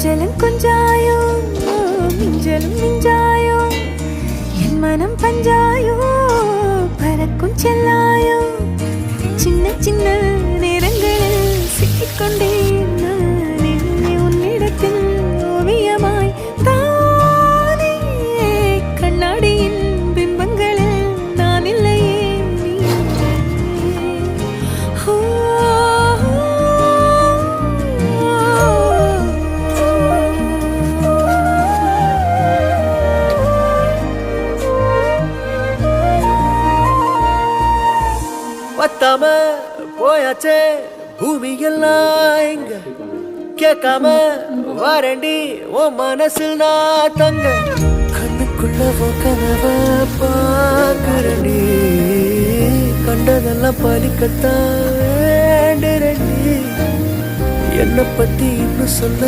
கொஞ்சலும் கொஞ்சாயோ மிஞ்சலும் மிஞ்சாயோ என் மனம் பஞ்சாயோ பறக்கும் செல்லாயோ சின்ன சின்ன நேரங்களில் சிக்கிக்கொண்டேன் நானே உன்னிடத்தில் ஓவியமாய் தானே கண்ணாடியின் பிம்பங்களில் நான் இல்லையே பத்தாம போயாச்சே பூமி எல்லாம் இங்க கேட்காம வாரண்டி உன் மனசில் நான் தங்க கண்ணுக்குள்ள உன் கனவ பார்க்கறண்டி கண்டதெல்லாம் பலிக்கத்தான் வேண்டுறண்டி என்னை பத்தி இன்னும் சொல்ல